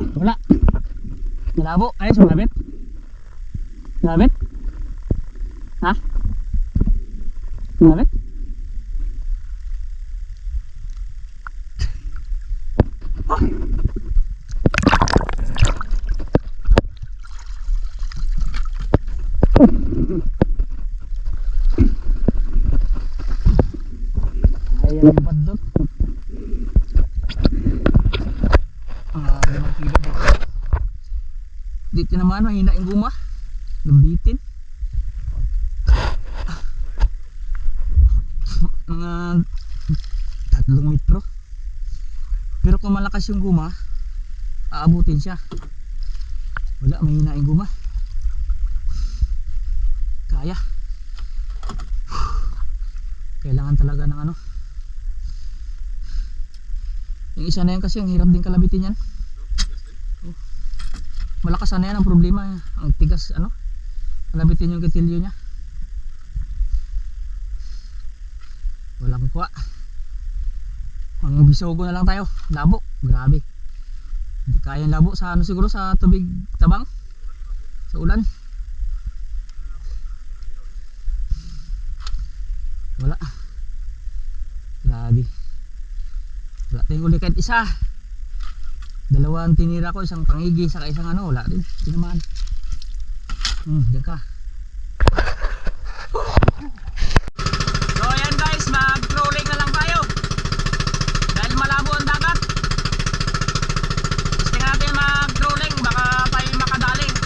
Wala. Malabo. Ay, sumabit. Sumabit? Ha? Sumabit? Ayan ang bad doon. 5 kilo dito. Dito naman, mahina yung guma. Nabitin. Mga 3 metro. Pero kung malakas yung guma, aabutin siya. Wala, mahina yung guma. Kaya. Kailangan talaga ng ano. Yung isa na yan kasi, ang hirap din kalabitin yan. Malakas na yan ang problema. Ang tigas, ano, kalabitin yung gatilyo nya. Walang kuha. Ang bisogo na lang tayo. Labo, grabe. Hindi kaya yung labo sa ano, siguro sa tubig tabang, sa ulan. Wala. Grabe. Wala tayong uli kahit isa. 2 tinira ko, isang pangigi saka isang ano, wala din. Tinamaan. Diyan ka. So ayan guys, mag-trolling na lang tayo. Dahil malabo ang dagat. Gusto natin mag-trolling, baka tayo makadaling.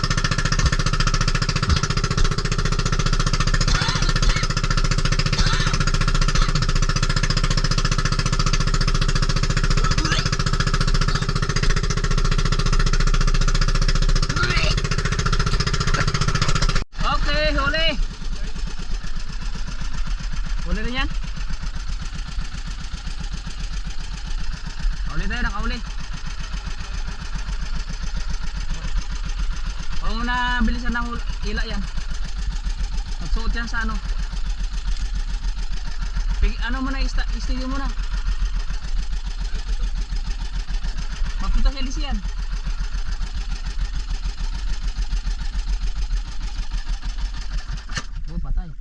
Huli rin yan. Kauli tayo, nakauli. Huwag mo na bilisan ng ila yan. Magsuot yan sa ano. Ano mo na, istigil mo na. Magpunta sa ilis yan. Oh, patay.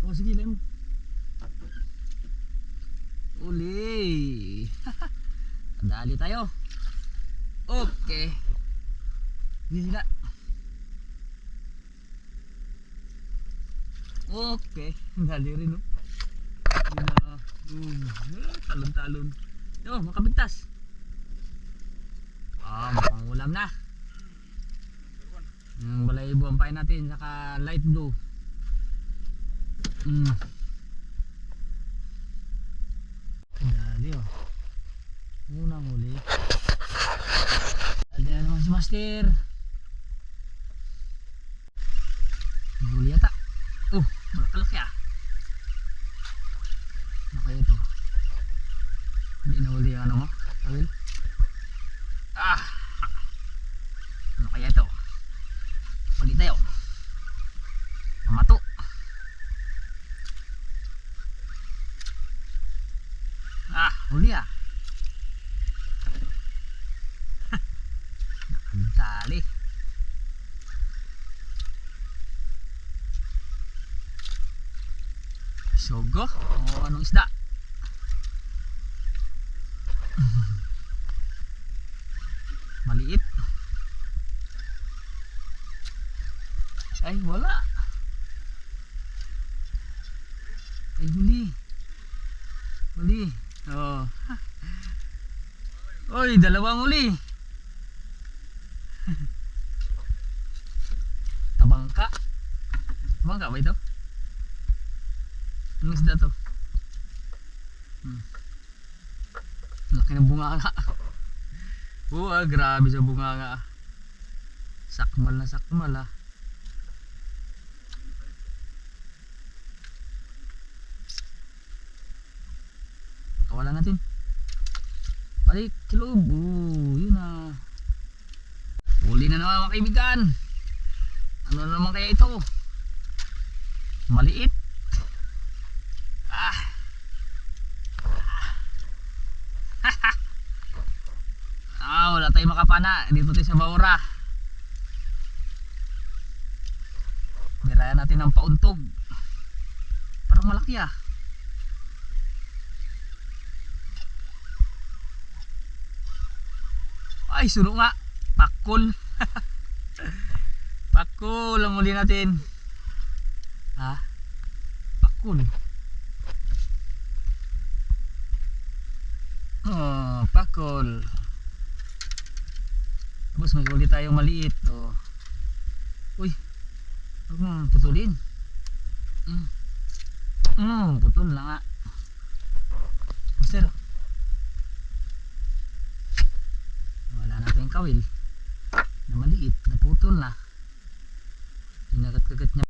Oh, sige, lay mo. Uli. Dali tayo. Okay. Sige sila. Okay. Dali rin, no? Talon-talon. Yo, makabigtas. Mapangulam na. Yung balayibo ang pain natin, saka light blue. Dali, oh. Unang huli. Dali na naman si Master. Huli yata. Oh, malakalaki ah. Ano kaya ito? Hindi nahuli yung ano mo, Tawil. Ano kaya ito? Pali tayo. Mamato. Huli ah. Nakadali. Sogo. O anong isda? Maliit. Ay wala. Ay huli. Huli. Oh. Oy, 2 huli. Tabangka. Tabangka ba ito? Anong isda to? Laki ng bunganga. Grabe sa bunganga. Sakmal na sakmal ah. Pakawalan natin. Balik, kilog. Yun na. Huli na naman mga kaibigan. Ano na naman kaya ito? Maliit. tayo makapana dito tayo sa Baura. Birayan natin ng pauntog. Parang malaki ah. Ay, suno nga. Pakol. Pakol ang uli natin. Ha? Pakol. Oh, pakol. Tapos may uli tayong maliit. Oh. Uy. Huwag mong putulin. Putol na nga. Master. Wala natin kawil na maliit, naputol na, kinagat-kagat niya.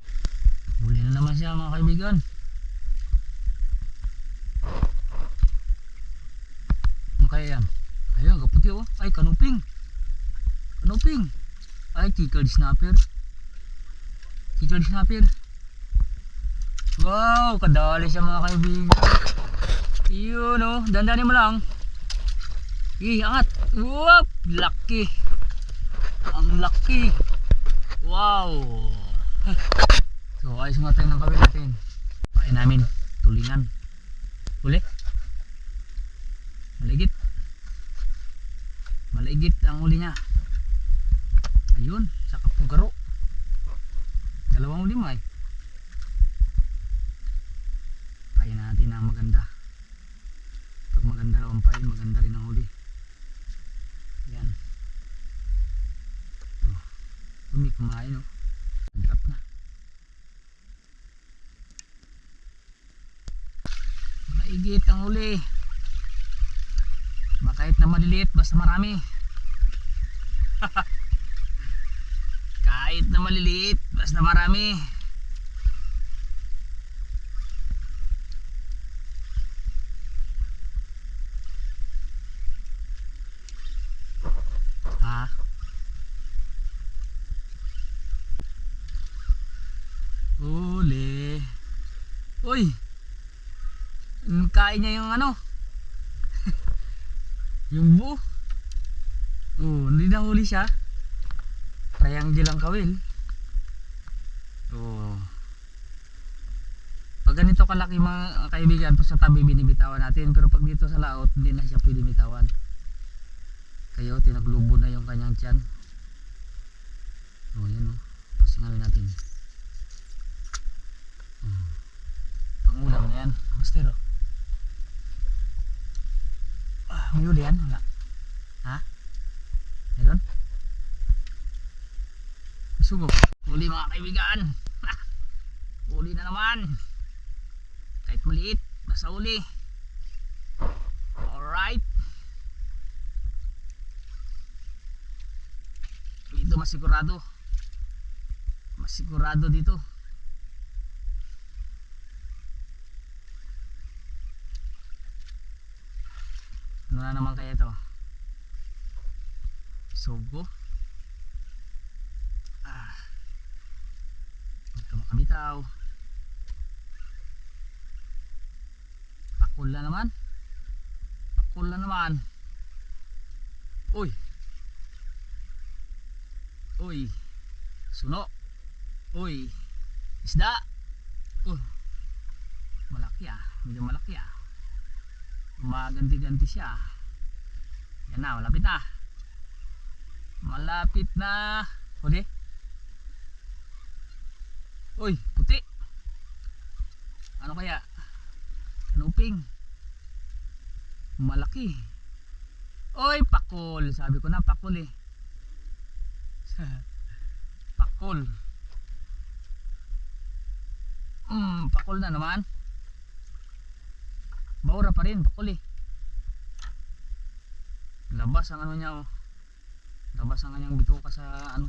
Huli na naman siya mga kaibigan. Ano kaya yan? Ayun, kaputi oh. Ay, kanuping. Kanuping. Ay, kikal snapper. Kikal snapper. Wow, kadali siya mga kaibigan. Yun oh, dandanin mo lang. Angat. Whoop, laki. Ang laki. Wow. So ayos nga tayo ng kawil natin. Pain namin tulingan. Huli. Maligit. Maligit ang huli niya. Ayun, sa kapugaro. 2.5 eh. Pain natin ang maganda. Pag maganda raw ang pain, maganda rin ang huli. Yan. Ito, kumain oh. Drop na. Maigit ang huli. Kahit na maliliit, basta marami. Kahit na maliliit, basta marami. Ha? Huli. Uy, kain niya yung ano. Yung buo. Oh, hindi na huli siya. Triangle ang kawil. Oh. Pag ganito kalaki mga kaibigan, pa sa tabi binibitawan natin, pero pag dito sa laot, hindi na siya pwede bitawan. Kayo, tinaglubo na yung kanyang tiyan. Oh, yan oh. Pasingawin natin. Pangulam na yan, master oh. May huli yan? Wala. Ha? Meron? Sugo. Huli mga kaibigan. Huli na naman. Kahit maliit, basta huli. Alright. Dito masigurado. Masigurado dito. Ano na naman kaya ito? Sugo. Huwag ka makabitaw. Pakul na naman. Pakul na naman. Uy. Uy. Suno. Uy. Isda. Malaki ah. Medyo malaki ah. Maganti-ganti siya. Yan na, malapit na. Malapit na. Huli. Uy, puti. Ano kaya? Kanuping. Malaki. Uy, pakol. Sabi ko na, pakol eh. Pakol. Pakol na naman. Baura pa rin, pakol eh. Labas ang ano niya oh. Labas ang kanyang bituka sa ano.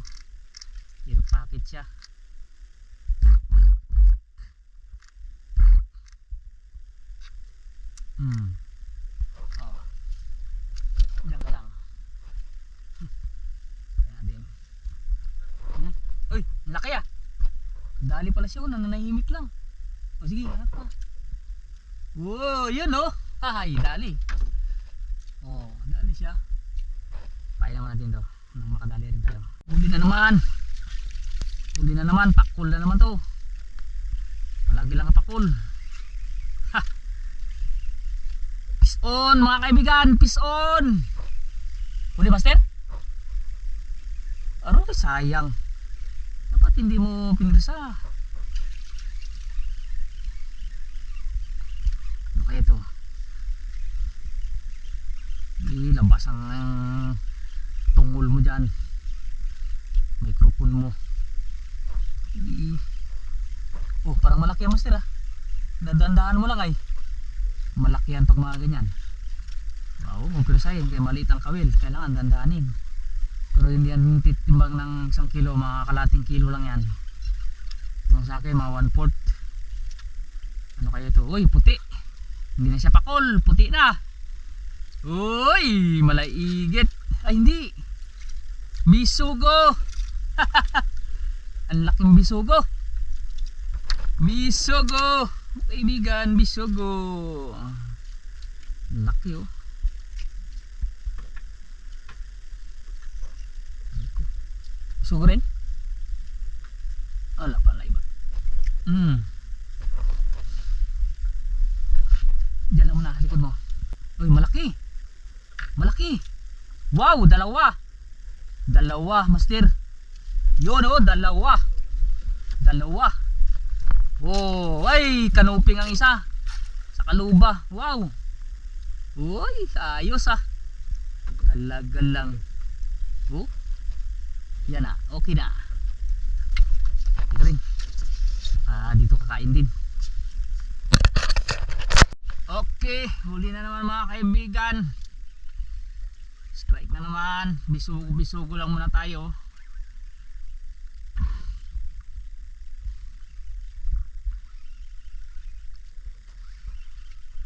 Ear pocket siya. Oh. Diyan ka lang. Kaya din. Uy, laki ah. Dali pala siya oh, nananahimik lang. O sige, hanap pa. Wow, yun oh. Ay, dali. Oh, dali siya. Pain naman natin to nang makadali rin tayo. Huli na naman. Huli na naman. Pakul na naman to. Palagi lang ang pakul. Ha! Fish on mga kaibigan. Fish on. Huli master? Aroy sayang. Dapat hindi mo pinirsa. Ano kaya ito? Ilabas ang tungol mo dyan, microphone mo. Oh, parang malaki ang master ah. Dadandaan mo lang ay malaki yan pag mga ganyan. Wow, magpirasahin kaya maliit ang kawil, kailangan dandaanin. Pero hindi yan titimbang ng 1 kilo, mga kalating kilo lang yan. Itong sa akin mga 1/4. Ano kaya ito? Uy, puti. Hindi na siya pakol, puti na. Uy, malaigit. Ay hindi, bisugo. Ang laking bisugo. Bisugo kaibigan, bisugo. Ang laki oh. Bisugo rin. Ala pala iba. Diyan lang muna, likod mo. Uy, malaki. Malaki. Wow, dalawa. Dalawa, master. Yun oh, dalawa. Dalawa. Oh, ay, kanuping ang isa. Sa kaluba. Wow. Uy, ayos ah. Talaga lang. Oh. Yan na, okay na. Ito rin. Dito kakain din. Okay, huli na naman mga kaibigan. Strike na naman. Bisugo lang muna tayo.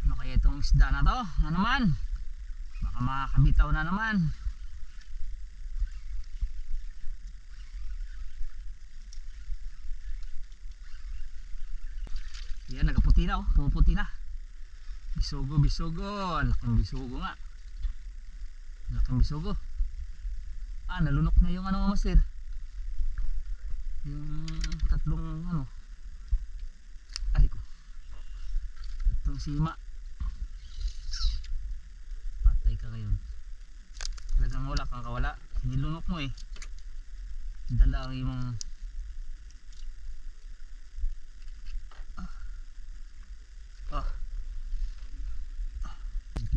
Ano kaya itong isda na to? Ano naman? Baka makakabitaw na naman. Yan, nagaputi na oh. Pumuputi na. Bisugo, bisugo. Laking bisugo nga. Laking bisugo. Nalunok na yung ano master. Yung tatlong ano. Ay ko. Tatlong sima. Patay ka ngayon. Talagang wala kang kawala. Nilunok mo eh. Dala ang yung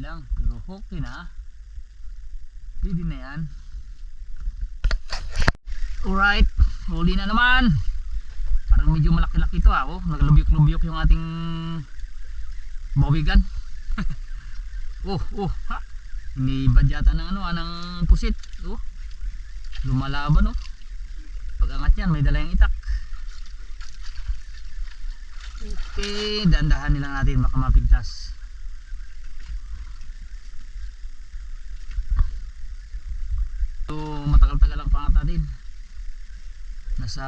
lang, pero okay na. Pwede na yan. Alright, huli na naman. Parang medyo malaki-laki ito ah. Oh, naglubyok-lubyok yung ating mawigan. Oh, ha. Inibad yata ng ano, ng pusit. Oh, lumalaban oh. Pag angat yan, may dala yung itak. Okay, dandahan nilang natin, baka mapigtas. So, matagal-tagal ang pangata din. Nasa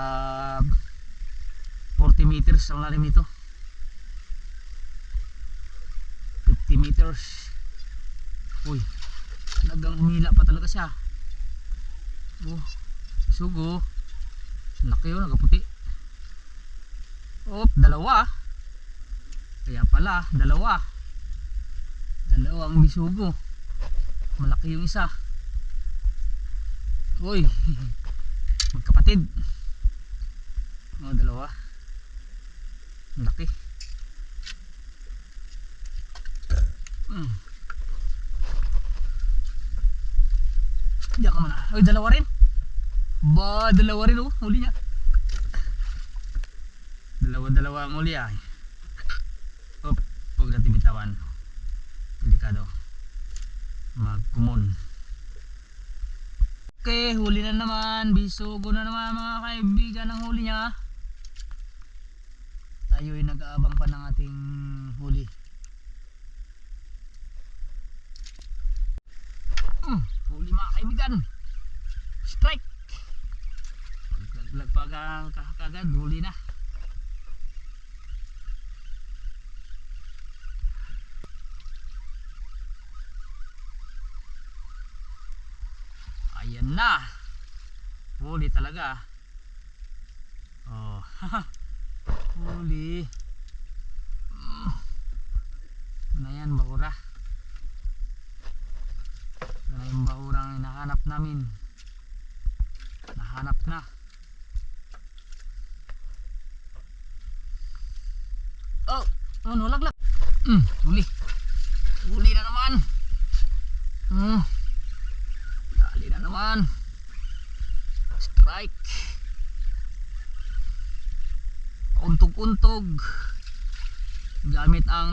40 meters ang lalim nito. 50 meters. Uy, talagang humila pa talaga siya. Oh, sugo. Laki yun, nagaputi. Oh, dalawa. Kaya pala, dalawa. Dalawang bisugo. Malaki yung isa. Uy, magkapatid. Oh, dalawa. Laki. Diyan ka muna. Uy, dalawa rin. Ba, dalawa rin oh, huli niya. Dalawa ang huli ah. Op, huwag natin bitawan. Delikado. Magkumon. Okay, huli na naman. Bisugo na naman mga kaibigan ang huli niya. Tayo ay nag-aabang pa ng ating huli. Huli mga kaibigan. Strike. Paglag pag ang kagad, huli na. Ayan na. Huli talaga. Oh. Huli. Ito na yan, bahura. Ito na yung bahurang hinahanap namin. Nahanap na. Oh, ano, laglag. Huli. Huli na naman. Dali na naman. Strike. Untog-untog. Gamit ang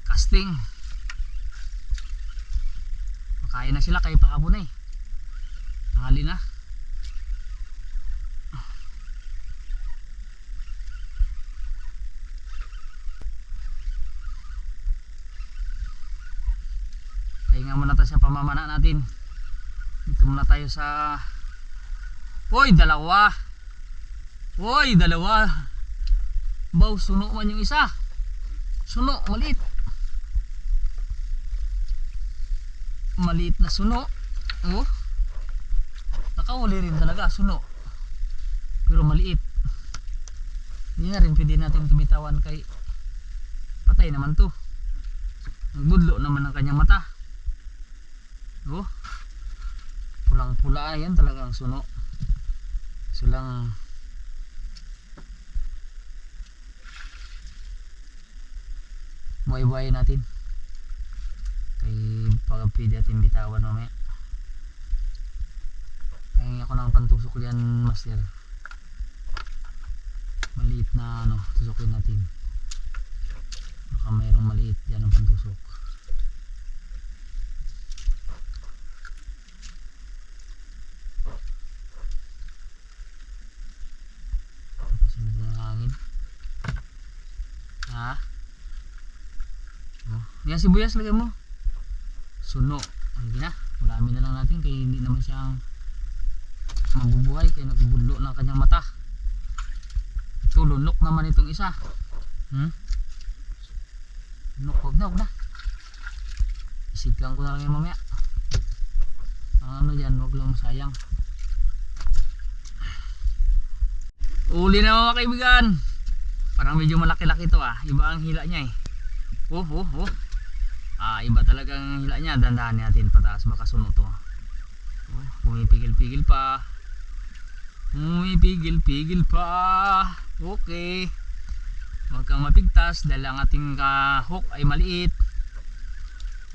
casting. Makain na sila kay pahapon na eh. Tanghali na. Pahinga muna tayo sa pamamana natin. Dito muna tayo sa... Hoy, dalawa. Hoy, dalawa. Baw, suno man yung isa. Suno, maliit. Maliit na suno. Oh. Nakahuli rin talaga, suno. Pero maliit. Hindi na rin pwede natin tumitawan kay patay naman to. Nagbudlo naman ang kanyang mata. Oh. Pulang-pula yan talagang suno. Sulang buhay-buhay natin. Kay pag pwede natin bitawan mamaya. Kaya ako ng pantusok yan, master. Maliit na ano, tusukin natin. Baka mayroong maliit yan ang pantusok. Tapasin natin ang hangin. Ha? Oh, yan sibuyas lagay mo. Suno. Sige na. Ulamin na lang natin kaya hindi naman siyang mabubuhay kaya nagbudlo ng kanyang mata. Ito lunok naman itong isa. Lunok, huwag na. Isiglang ko na lang yung mamaya. Ang ano yan, huwag lang masayang. Uli na mga kaibigan. Parang medyo malaki-laki ito ah. Iba ang hila niya eh. Oh. Iba talagang hila niya. Dandahan natin pataas makasunod to. Pumipigil-pigil pa. Okay. Huwag kang mapigtas dahil ang ating hook ay maliit.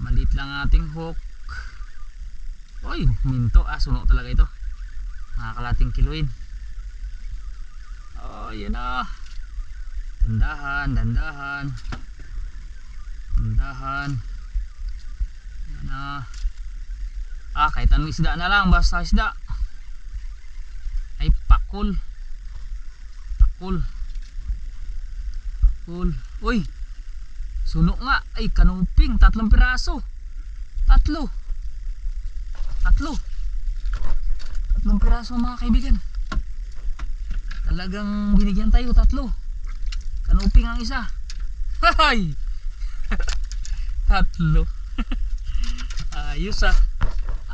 Maliit lang ang ating hook. Uy, minto. Sunog talaga ito. Nakakalating kiloin. Oh, yan na. Dandahan. Yan na. Kahit anong isda na lang, basta isda. Ay, pakul. Uy, suno nga. Ay, kanuping, 3 piraso. 3 piraso mga kaibigan. Talagang binigyan tayo 3. Kanuping ang isa. Hay! 3. Ayos ah.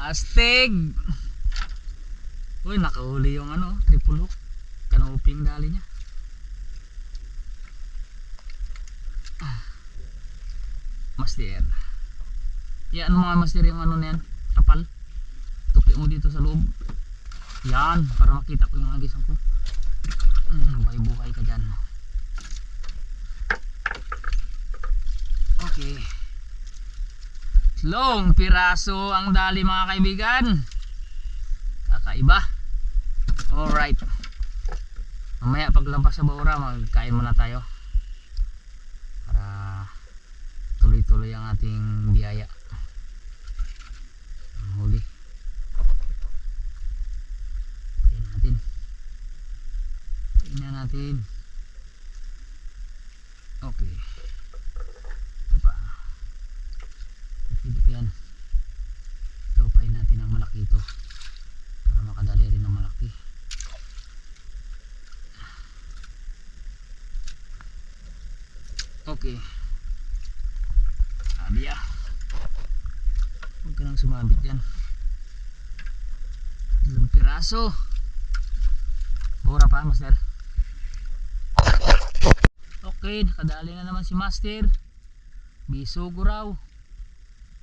Astig. Uy, nakahuli yung ano, triple hook. Kanuping dali niya. Master. Yan mga master yung ano na yan. Kapal. Tupi mo dito sa loob. Yan, para makita ko yung agisan ko. Buhay-buhay ka dyan. Okay. 3 piraso ang dali mga kaibigan. Kakaiba. Alright. Mamaya paglampas sa bahura magkain muna tayo. Para tuloy-tuloy ang ating biyaya. Ang huli. Pain natin. Okay. Ito pa. Pwede pa yan. Ito, pain natin ang malaki ito. Para makadali rin ang malaki. Okay. Sabi ah. Huwag ka nang sumabit dyan. piraso. Mura pa, master. Okay, nakadali na naman si master. Bisugo raw.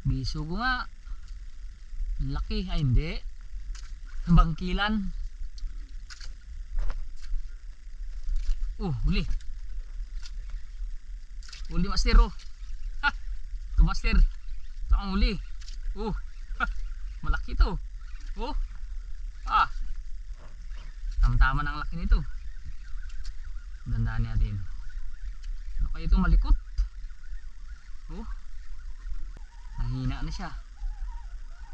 Bisugo nga. Laki, ay hindi. Bangkilan. Huli. Huli master oh. Ha! Ito master. Ito ang huli. Ha! Malaki to. Tamtama ng laki nito. Dandaan natin. Ano kaya ito malikot? Nahina na siya.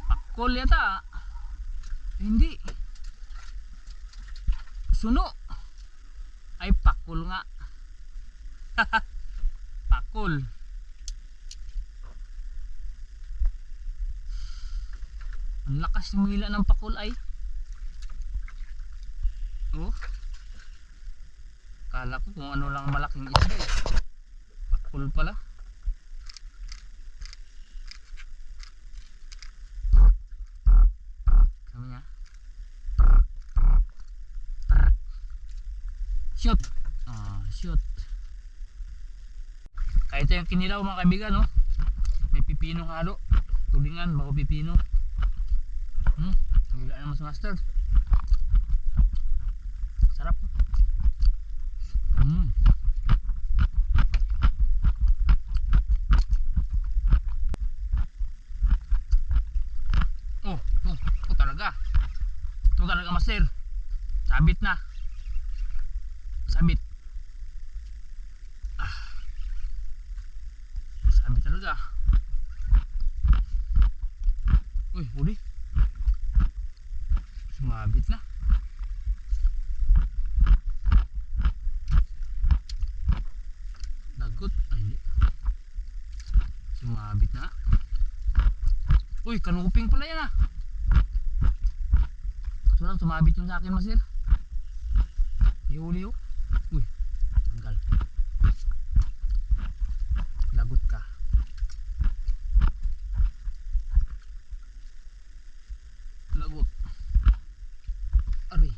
Pakol yata. Hindi. Suno. Ay pakol nga. Pakol. Ang lakas yung hila ng pakol ay. Kala ko kung ano lang malaking isda eh. Pakol pala. Sabi niya. Shoot. Shoot. Kaya ito yung kinilaw mga kaibigan, no? May pipino halo. Tulingan, bako pipino. Hila naman sa master. Sarap. Talaga. Ito talaga master. Sabit na. Sabit. Sabit talaga. Huli. Sumabit na. Lagot. Ay. Sumabit na. Kanuping pala yan ah. Sumabit yung sa akin master. Ihuli oh. Tanggal. Lagot ka. Lagot. Ari.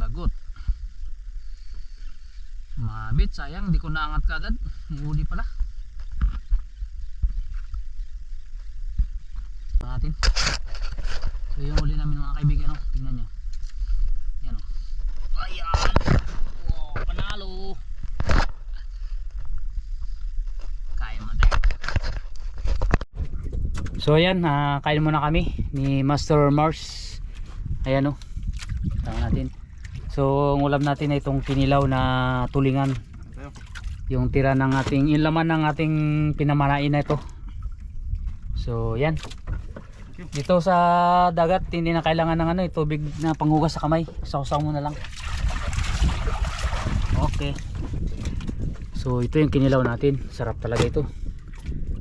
Lagot. Mabit, sayang hindi ko naangat kagad. Huli pala. Natin. So yung huli namin mga kaibigan, tingnan nyo. Yan o. Ayan. Panalo. Kain mo tayo. So ayan, kain muna kami ni Master Mars. Ayan o. Tama natin. So ang ulam natin ay itong kinilaw na tulingan. Yung tira ng ating, yung laman ng ating pinamanain na ito. So yan. Dito sa dagat hindi na kailangan ng tubig na panghugas sa kamay. Sausaw mo na lang. Okay. So ito yung kinilaw natin. Sarap talaga ito.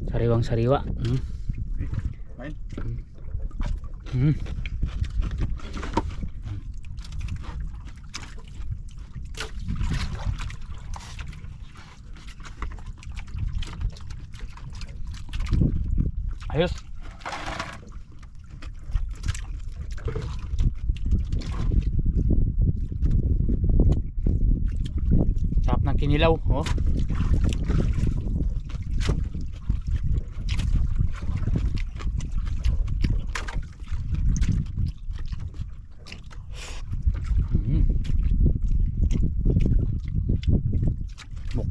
Sariwang sariwa. Ayos. Sarap ng kinilaw,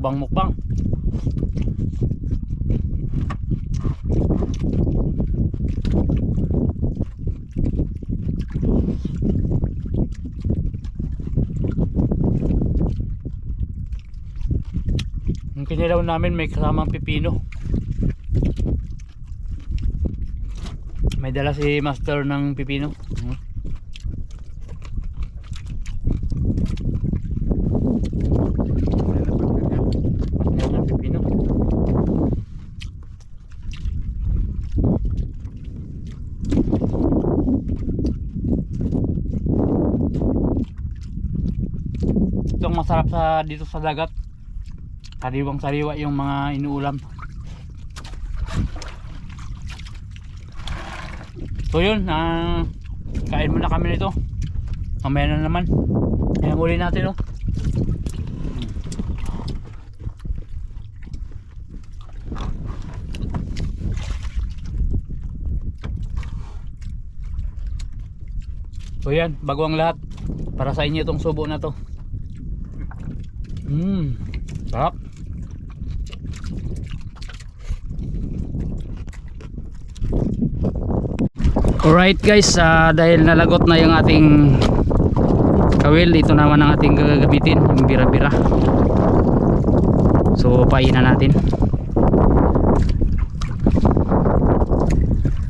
Mukbang. Yung kinilaw namin may kasamang pipino. May dala si Master ng pipino. Itong masarap dito sa dagat. Sariwang sariwa yung mga inuulam. So yun, kain muna kami nito. Mamaya na naman. Ayan uli natin, oh. So yan, bago ang lahat, para sa inyo itong subo na to. Sarap. Alright guys, dahil nalagot na yung ating kawil, ito naman ang ating gagamitin, yung bira-bira. So painan natin.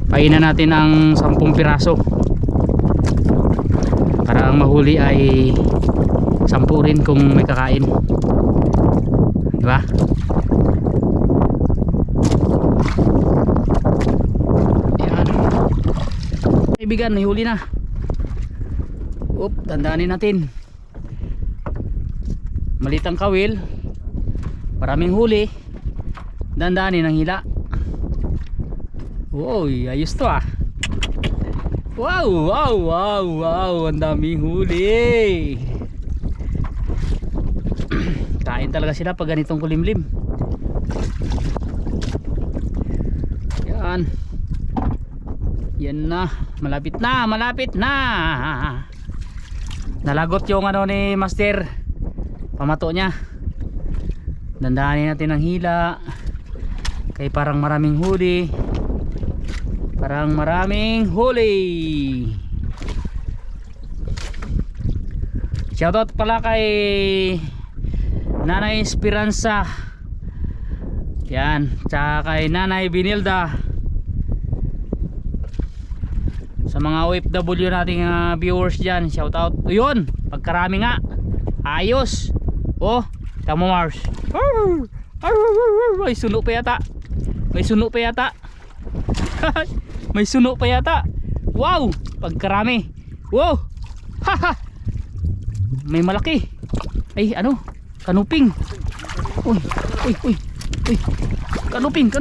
Painan natin ang 10 piraso. Para ang mahuli ay 10 rin kung may kakain. Diba? Yan. Kaibigan, may huli na. Tandaanin natin. Malitang kawil, maraming huli, dandaanin ang hila. Uy, ayos to ah. Wow, ang daming huli. Kain talaga sila pag ganitong kulimlim. Yan na, malapit na. Nalagot yung ano ni Master, pamato niya. Dandahanin natin ang hila. Kay parang maraming huli. Shoutout pala kay Nanay Esperanza. Yan, tsaka kay Nanay Binilda. Sa mga OFW nating viewers dyan, shoutout. Yun, pagkarami nga. Ayos. Oh, tamo Mars. May suno pa yata. May suno pa yata. Wow, pagkarami. Wow. Haha. May malaki. Ay, ano? Kanuping. Uy. Kanuping.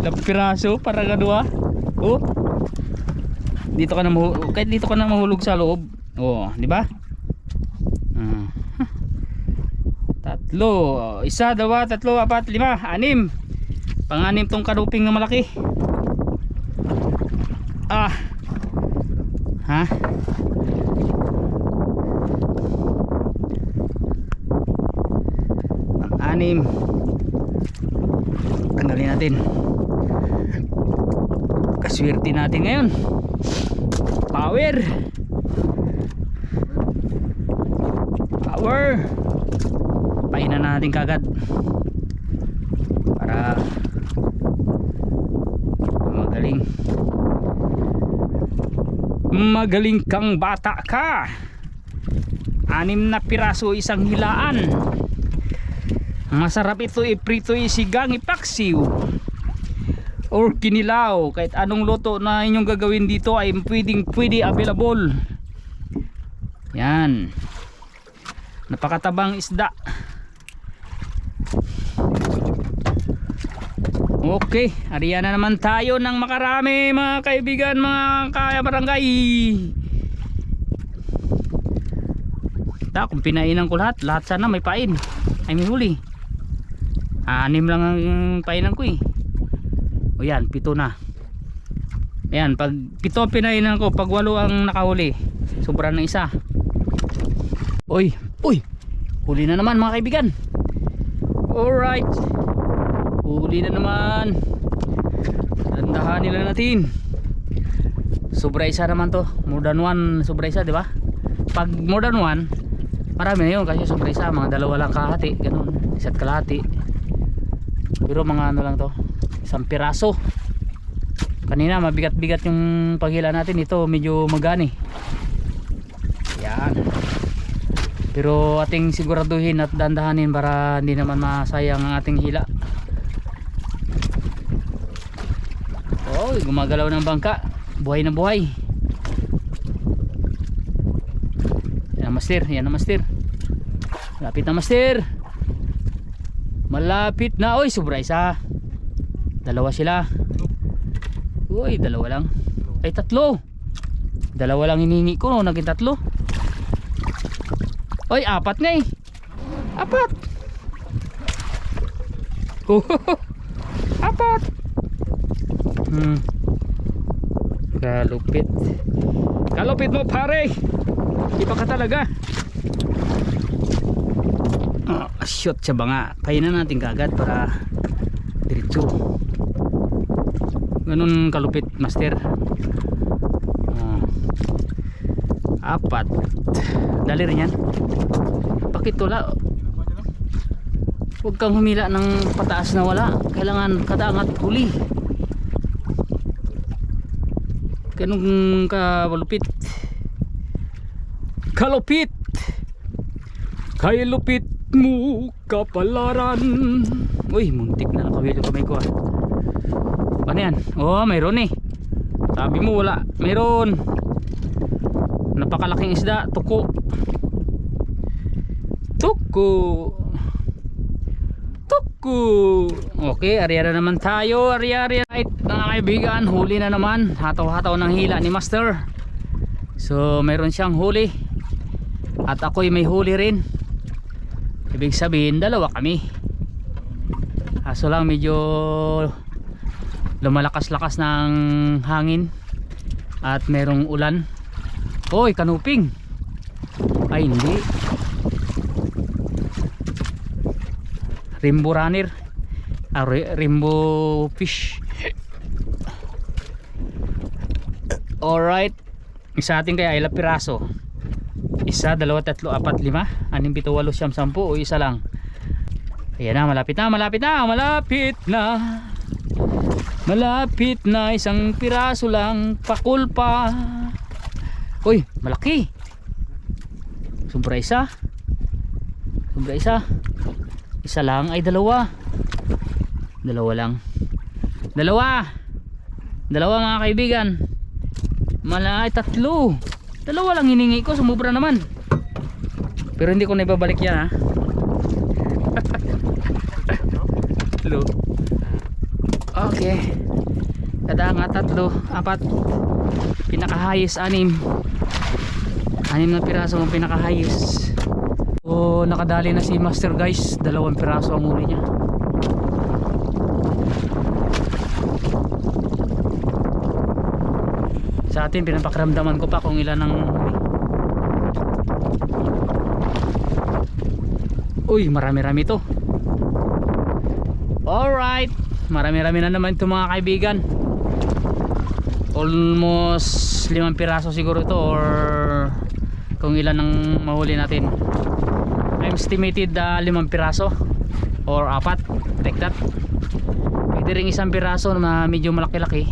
Ilang piraso para gadua. Oh. Dito ka na kahit dito ka na mahulog sa loob. Oh, di ba? Tatlo, 1, 2, 3, 4, 5, 6. Pang-anim tong kanuping na malaki. Pang-anim. Tanggalin natin. Kaswerte natin ngayon. Power. Painan na natin kagad para magaling kang bata ka. 6 na piraso, isang hilaan. Masarap ito iprito, isigang, ipaksiw or kinilaw. Kahit anong luto na inyong gagawin dito ay pwede available. Yan, napakatabang isda. Okay, ariyan na naman tayo ng makarami mga kaibigan, mga kabarangay. Kung pinainan ko lahat sana may pain. Ay may huli. 6 lang ang painan ko eh. O yan, 7 na. Ayan, pag 7 pinainan ko, pag 8 ang nakahuli, sobra ng isa. Uy, huli na naman mga kaibigan. Alright, huli na naman. Dandahanin lang natin. Sobra isa naman to. More than 1 sobra isa, di ba? Pag more than 1, marami na yun kasi sobra isa. Mga 2 lang kahati, ganun, 1 kalahati. Pero mga ano lang to, 1 piraso. Kanina mabigat-bigat yung paghila natin. Ito medyo magani. Yan. Pero ating siguraduhin at dandahanin para hindi naman masayang ang ating hila. Oh, gumagalaw ng bangka. Buhay na buhay. Yan na master, yan na master. Malapit na master. Malapit na. Oy, sobra isa. Dalawa sila. Uy, dalawa lang. Ay, tatlo. Dalawa lang hinihingi ko, no? Naging tatlo. Oy, apat nga eh. Apat. Oh, apat. Kalupit. Kalupit mo pare. Iba ka talaga. Shoot siya ba nga. Painan natin kagad para diretso. Ganun kalupit master. Apat. Dali rin yan. Bakit wala? Huwag kang humila ng pataas na wala. Kailangan kadaangat huli. Ganun kalupit. Kalupit. Kay lupit mo kapalaran. Uy, muntik na nakawilo kamay ko ah. Ano yan? Oh, mayroon eh. Sabi mo wala. Mayroon. Napakalaking isda. Tuko. Tuko. Tuko. Okay, ariara naman tayo. Ariara. Right, mga kaibigan, huli na naman. Hataw-hataw ng hila ni master. So, mayroon siyang huli. At ako'y may huli rin. Ibig sabihin, dalawa kami. Kaso lang medyo lumalakas-lakas ng hangin at merong ulan. Oy, kanuping. Ay, hindi. Rainbow runner. Rainbow fish. Alright. Isa atin kaya ilang piraso? Isa, dalawa, tatlo, apat, lima, anim, pito, walo, siyam, sampu o isa lang. Ayan na, malapit na, malapit na, malapit na. Malapit na, isang piraso lang, pakul pa. Uy, malaki. Sobra isa. Sobra isa. Isa lang ay dalawa. Dalawa lang. Dalawa. Dalawa mga kaibigan. Malay, tatlo. Dalawa lang hiningi ko, sumubra naman. Pero hindi ko na ibabalik yan ha. Tatlo. Okay. Kada nga tatlo, apat. Pinakahayos, anim. Anim na piraso ang pinakahayos. So nakadali na si master guys. 2 piraso ang huli niya. Sa atin pinapakiramdaman ko pa kung ilan ang huli. Uy, marami-rami to. Alright, marami-rami na naman ito mga kaibigan. Almost 5 piraso siguro ito, or kung ilan ang mahuli natin. I'm estimated 5 piraso or 4, like that. Pwede rin 1 piraso na medyo malaki-laki.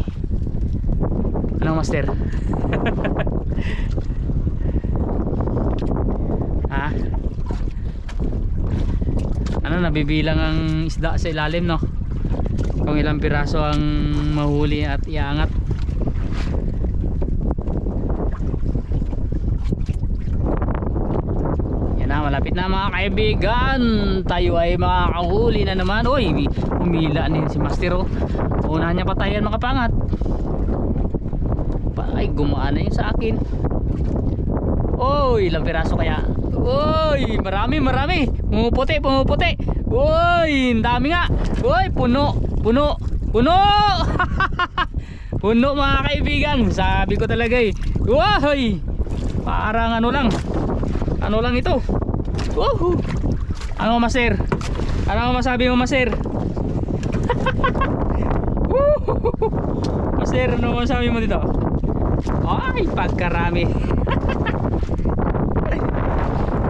Ano master? Ha? Ano, nabibilang ang isda sa ilalim no? Kung ilang piraso ang mahuli at iangat. Yan na, malapit na mga kaibigan. Tayo ay makakahuli na naman. Uy, humila din si master oh. Unahan niya patayan makapangat. Ay, gumaan na yun sa akin. Uy, ilang piraso kaya? Uy, marami, marami. Pumuputi, pumuputi. Uy, ang dami nga. Uy, puno, puno, puno. Puno mga kaibigan. Sabi ko talaga eh. Uy, parang ano lang. Ano lang ito. Ano master? Ano masabi mo master? Master, ano masabi mo dito? Ay, pagkarami.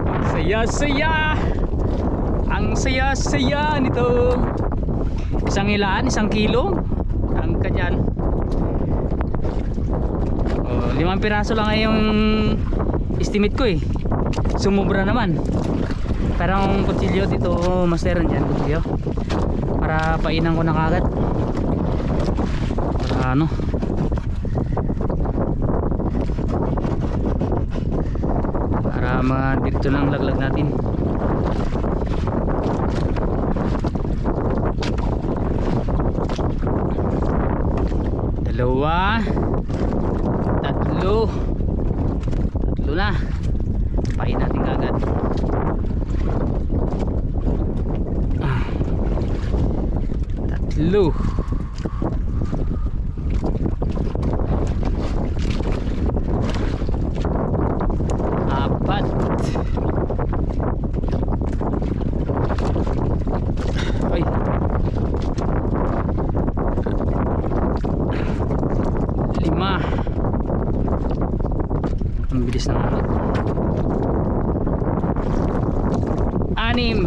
Ang saya-saya. Ang saya-saya nito. Isang ilaan, 1 kilo. Ang kanyan. 5 piraso lang ay yung estimate ko eh. Sumubra naman. Parang kutsilyo dito, master, dyan kutsilyo. Para painan ko na kagad. Para ano, mga dito lang laglag natin. Dalawa, tatlo na, pain natin agad. Tatlo, apat, ay, lima. Ang bilis ng alot. Anim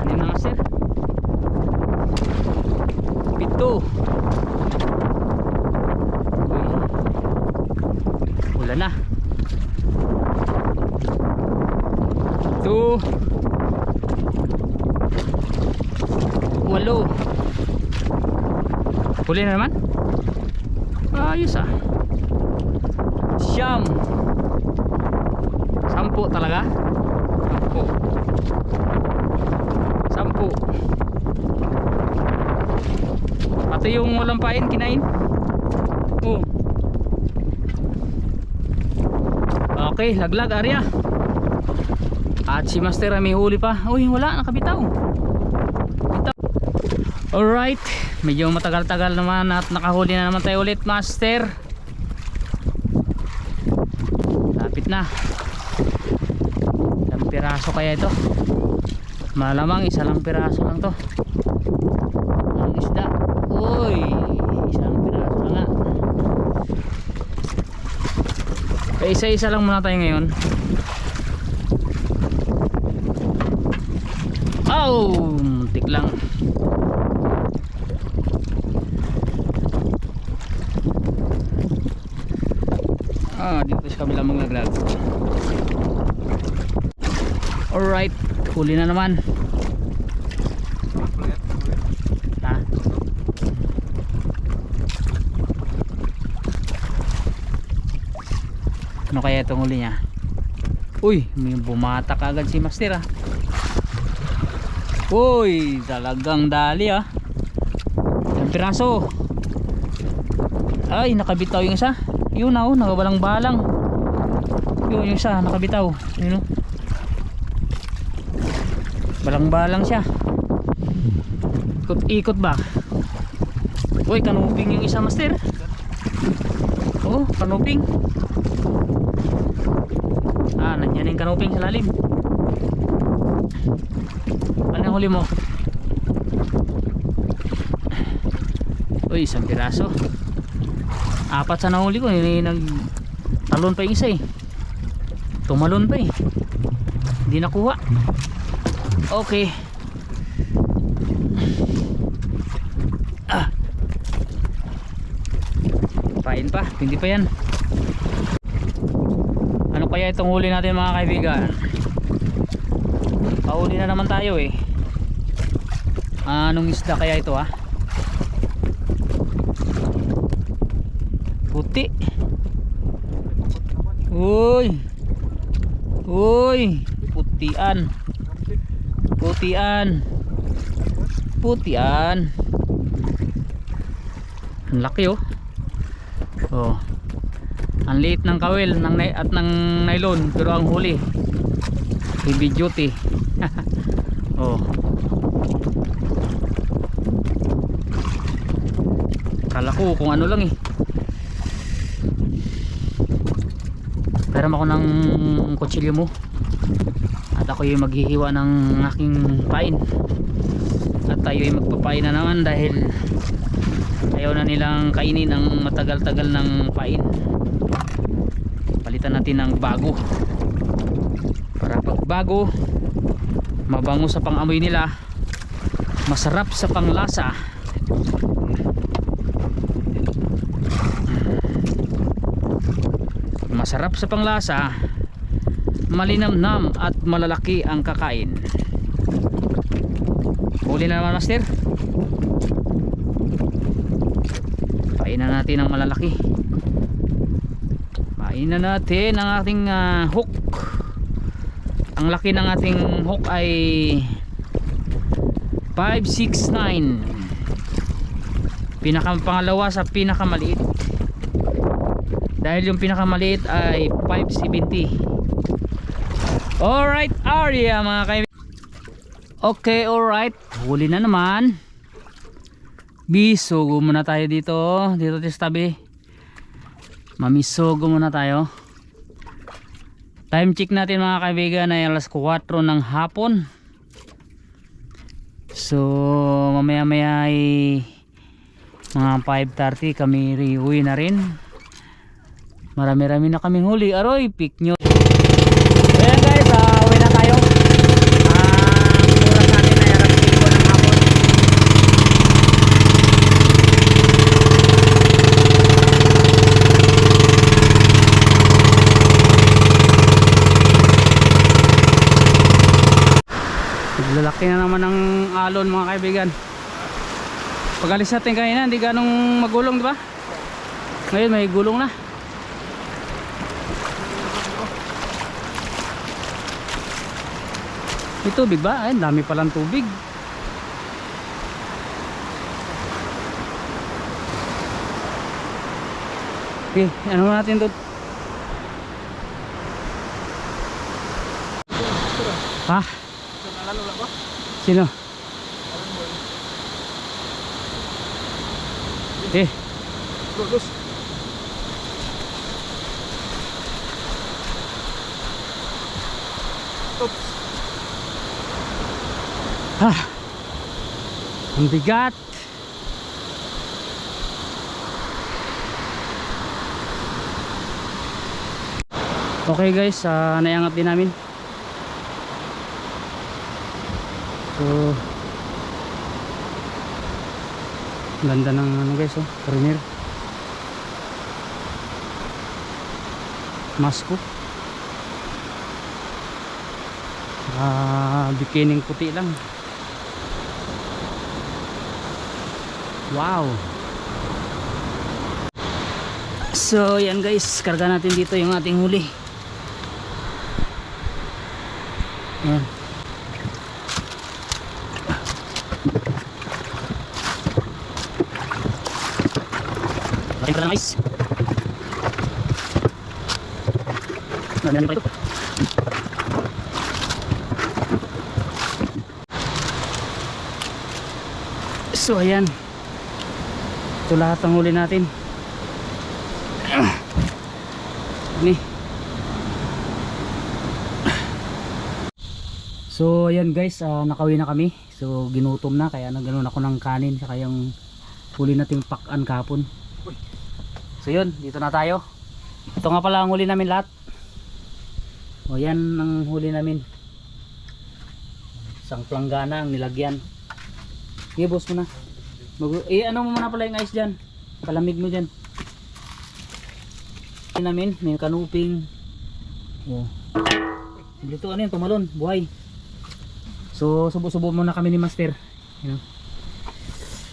na master. Pito. Uy, wala na. Ito, 8. Huli na naman. Ayos ah. 9. 10 talaga. 10. Pati yung walang pain kinain. Oh. Okay, laglag area. At si Master may huli pa. Uy, wala, nakabitaw. Bitaw. Alright, medyo matagal-tagal naman at nakahuli na naman tayo ulit, Master. Lapit na. Ilang piraso kaya ito? Malamang isa lang piraso lang to. Ang isda. Uy, isang piraso lang nga. Isa-isa lang muna tayo ngayon. Oh, muntik lang. Dito sa kabila maglaglag. Alright, huli na naman. Ha? Ano kaya itong huli niya? Uy, may bumatak agad si Master ah. Uy, talagang dali ah. Ilang piraso. Ay, nakabitaw yung isa. Yun na oh, nakabalang-balang. Yun yung isa, nakabitaw. Yun oh. Balang-balang siya. Ikot-ikot ba? Uy, kanuping yung isa, Master. Oh, kanuping. Nandiyan yung kanuping sa lalim. Ano yung huli mo? Uy, isang piraso. 4 sa nahuli ko, talon pa yung isa eh. Tumalon pa eh. Hindi nakuha. Okay. Pain pa, hindi pa yan. Ano kaya itong huli natin mga kaibigan? Pahuli na naman tayo eh. Anong isda kaya ito ah? Puti. Uy. Uy, putian. Putian. Putian. Ang laki oh. Oh. Ang liit ng kawil at ng nylon, pero ang huli heavy duty. Oh. Kala ko kung ano lang eh. Peram ako ng kutsilyo mo at ako yung maghihiwa ng aking pain at tayo yung magpapain na naman dahil ayaw na nilang kainin ang matagal-tagal ng pain. Palitan natin ng bago para pag bago mabango sa pang-amoy nila, masarap sa panglasa. Masarap sa panglasa, malinamnam at malalaki ang kakain. Huli na naman, Master. Painan natin ng malalaki. Ayun na natin ang ating hook. Ang laki ng ating hook ay 569. Pangalawa sa pinakamaliit. Dahil yung pinakamaliit ay 570. Alright, area mga kaibigan. Okay, alright. Huli na naman. Bisugo muna tayo dito. Dito sa tabi. Mamisugo muna tayo. Time check natin mga kaibigan ay alas 4 ng hapon. So mamaya maya ay mga 5:30 kami riuwi na rin. Marami-rami na kaming huli. Aroy, pick nyo. Ayan guys, uwi na tayo. Ang oras natin ay alas 5 ng hapon. Lalaki na naman ang alon mga kaibigan. Pag alis natin kanina hindi ganong magulong, di ba? Ngayon may gulong na. May tubig ba? Ay, dami palang tubig. Okay, ano natin doon? Ha? Sino? Lulus. Oops. Ang bigat. Okay guys, naiangat din namin. So ganda ng ano guys, Premier Masko. Bikining puti lang. Wow. So yan guys, karga natin dito yung ating huli. Yan. Laki ka lang guys. Nandiyan pa ito. So ayan, ito lahat ang huli natin. Ini. So ayan guys, nakauwi na kami. So ginutom na, kaya naganoon ako ng kanin saka yung huli nating pakan kahapon. So yun, dito na tayo. Ito nga pala ang huli namin lahat. O yan ang huli namin. Isang planggana ang nilagyan. Sige, boss mo na. Ano mo muna pala yung ice dyan. Palamig mo dyan. Namin, may kanuping. Oh. Dito ano yun, tumalon, buhay. So, subo-subo muna kami ni Master.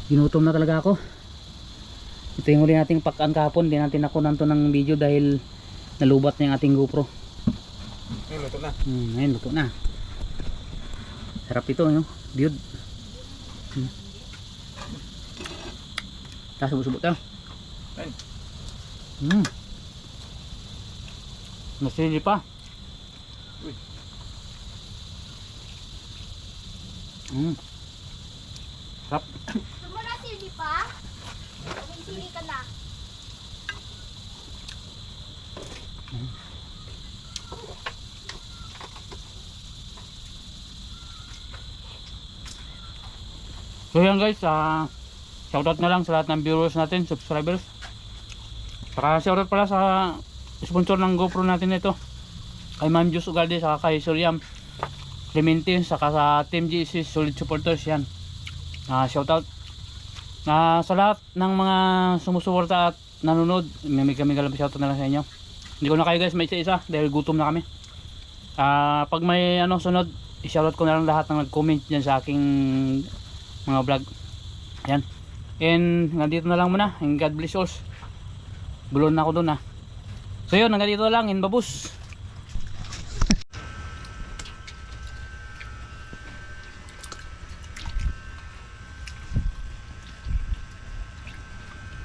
Ginutom na talaga ako. Ito yung huli nating pakaan kahapon. Di natin nakunan to ng video dahil nalubat na yung ating GoPro. Ngayon, luto na. Ngayon, luto na. Sarap ito, no? Dude. Tapos subo-subo tayo. Masili pa. Sarap. Gusto mo na sili pa? May sili ka na. So yan guys, shoutout na lang sa lahat ng viewers natin, subscribers. Saka shoutout pala sa sponsor ng GoPro natin ito, kay Ma'am Jus Ugalde, saka kay Suryam Clemente, saka sa Team GC Solid Supporters. Yan, shoutout sa lahat ng mga sumusuporta at nanonood. May kami galang shoutout na lang sa inyo. Hindi ko na kayo guys may isa-isa dahil gutom na kami. Pag may sunod, i-shoutout ko na lang lahat ng nag-comment dyan sa aking mga vlog. Yan. And nandito na lang muna. And God bless us. Bulon na ako dun So yun, hanggang dito lang in babus.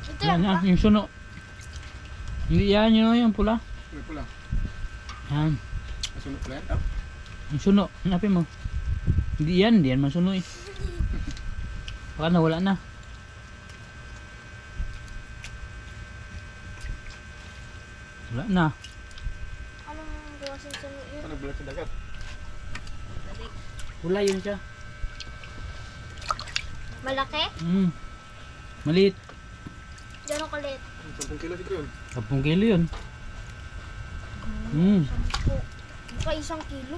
Ito Yan lang yan, yung suno. Hindi yan, yun yung pula. May pula. Yan, Nasunod pula yan. Oh. yung suno. Hanapin mo. Hindi yan masuno eh. Baka nawala na. Wala na. Anong klaseng suno yun? Ano bulat sa dagat? Wala yun siya. Malaki? Maliit. Gano'ng kalit? 10 kilo siguro yun. 10 kilo yun. 10. Baka 1 kilo.